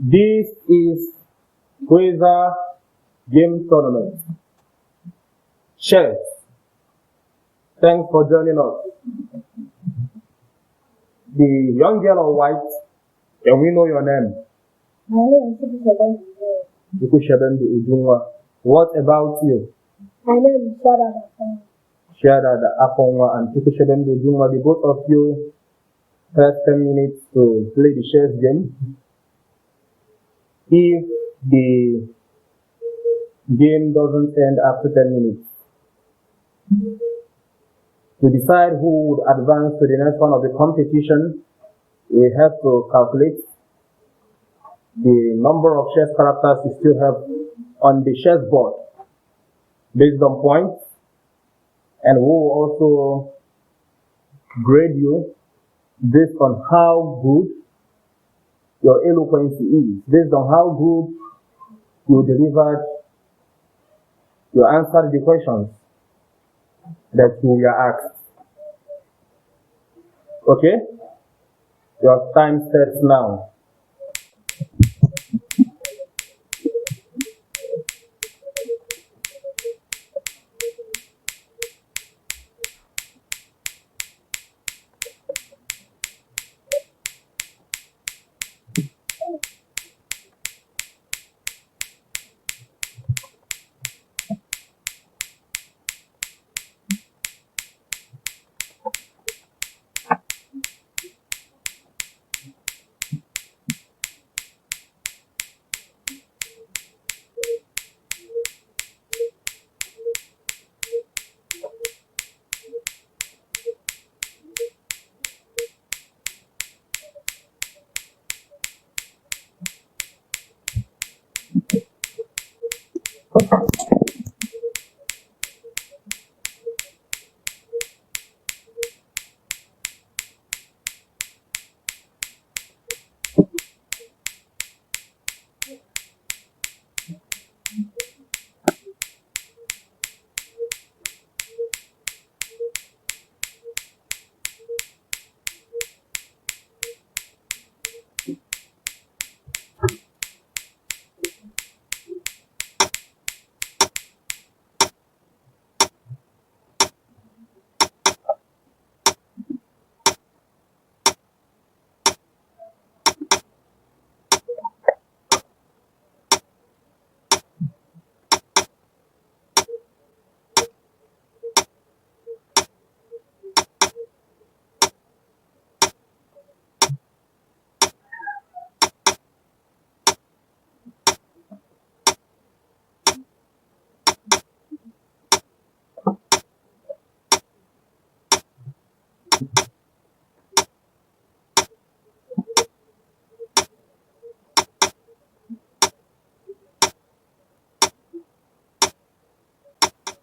This is Quasar Game Tournament. Chess. Thanks for joining us. The young girl of white, and we know your name. My name is Chiadada Ujunwa. What about you? My name is Chiadada. Chiadada and Chiadada Ujunwa. The both of you have 10 minutes to play the chess game. If the game doesn't end after 10 minutes, to decide who would advance to the next one of the competition, we have to calculate the number of chess characters you still have on the chessboard based on points, and we will also grade you based on how good your eloquence is, based on how good you delivered, you answered the questions that you were asked. Okay? Your time starts now.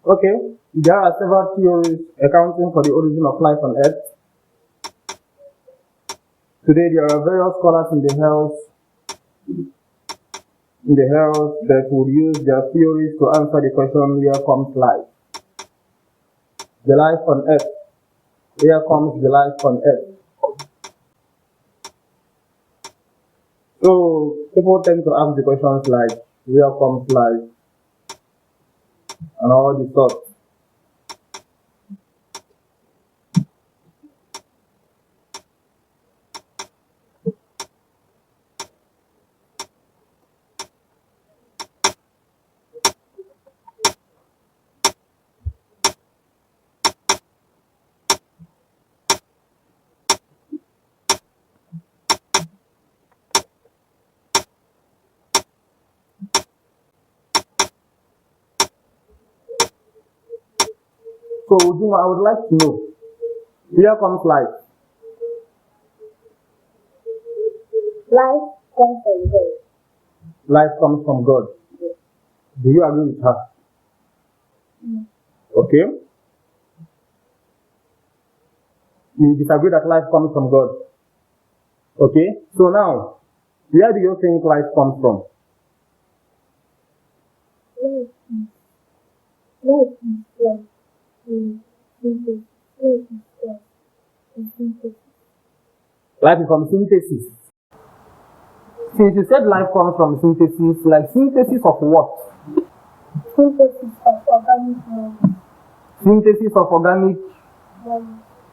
Okay, there are several theories accounting for the origin of life on Earth. Today, there are various scholars in the house that would use their theories to answer the question, where comes life? The life on Earth. Where comes the life on Earth? So, people tend to ask the questions like, where comes life? And all the sorts. So, Ujunwa, I would like to know, where comes life? Life comes from God. Life comes from God. Yes. Do you agree with her? Mm. Okay. You disagree that life comes from God. Okay. So now, where do you think life comes from? Life is from synthesis. Life is from synthesis. Since you said life comes from synthesis, like synthesis of what? Synthesis of organic monomers. Synthesis of organic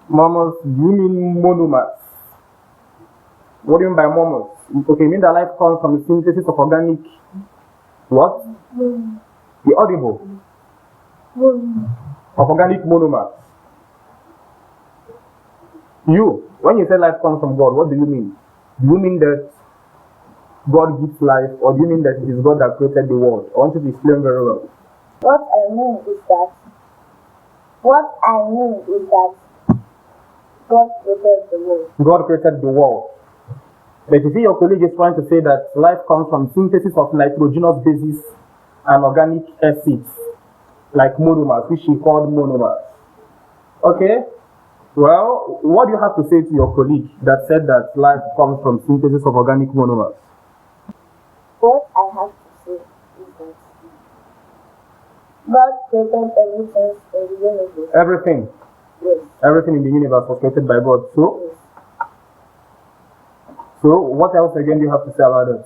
monomers. Do you mean monomers? What do you mean by monomers? Okay, you mean that life comes from the synthesis of organic what? The audible. Of organic monomers. You, when you say life comes from God, what do you mean? Do you mean that God gives life, or do you mean that it is God that created the world? I want you to explain very well. What I mean is that God created the world. God created the world. But you see, your colleague is trying to say that life comes from synthesis of nitrogenous bases and organic acids, like monomers, which he called monomers. Okay? Well, what do you have to say to your colleague that said that life comes from synthesis of organic monomers? What I have to say is that God created everything in the universe. Everything? Yes. Everything in the universe was created by God. So? Yes. So, what else again do you have to say about it?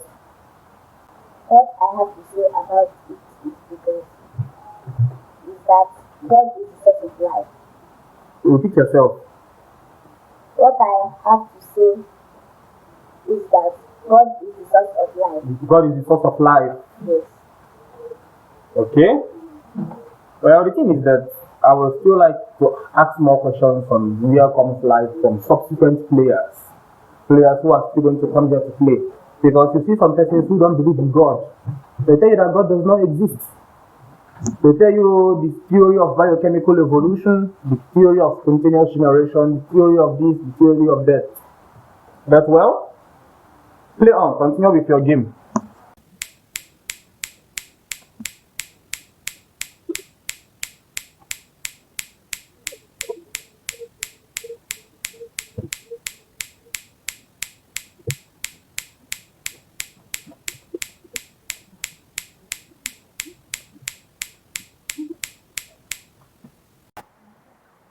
What I have to say about it is because that God is the source of life. Repeat yourself. What I have to say is that God is the source of life. God is the source of life. Yes. Okay? Well, the thing is that I would still like to ask more questions on where comes life from subsequent players who are still going to come there to play. Because you see some persons who don't believe in God. They tell you that God does not exist. They tell you the theory of biochemical evolution, the theory of spontaneous generation, the theory of this, the theory of that. But well, play on, continue with your game.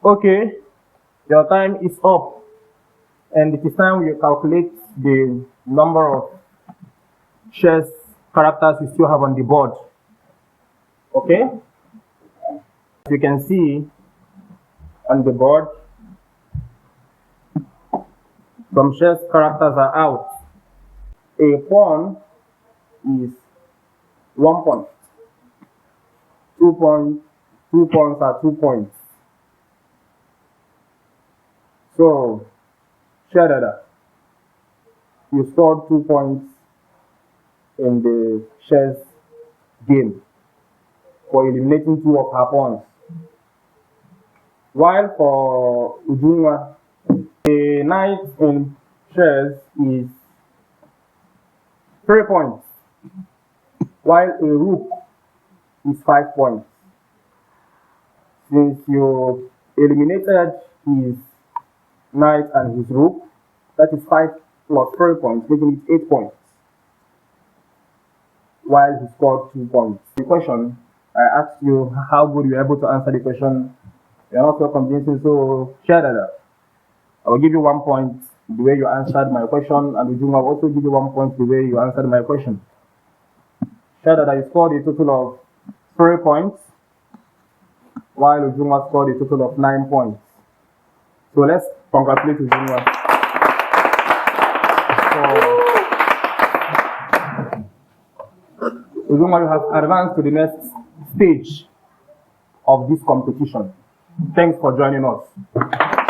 Okay, your time is up, and it is time you calculate the number of chess characters you still have on the board. Okay, as you can see on the board, some chess characters are out. A pawn is 1 point. 2 points. 2 pawns are 2 points. So, Chiadada, you scored 2 points in the chess game for eliminating 2 of her pawns. While for Ujunwa, a knight in chess is 3 points, while a rook is 5 points. Since you eliminated his knight and his rook, that is 5 plus 3 points, making it 8 points, while he scored 2 points. The question, I asked you how good you were able to answer the question. You are not so convincing, so Chiadada, I will give you 1 point the way you answered my question, and Ujunwa will also give you 1 point the way you answered my question. Chiadada, you scored a total of 3 points, while Ujunwa scored a total of 9 points. So let's congratulate Ujunwa. Ujunwa, you have advanced to the next stage of this competition. Thanks for joining us.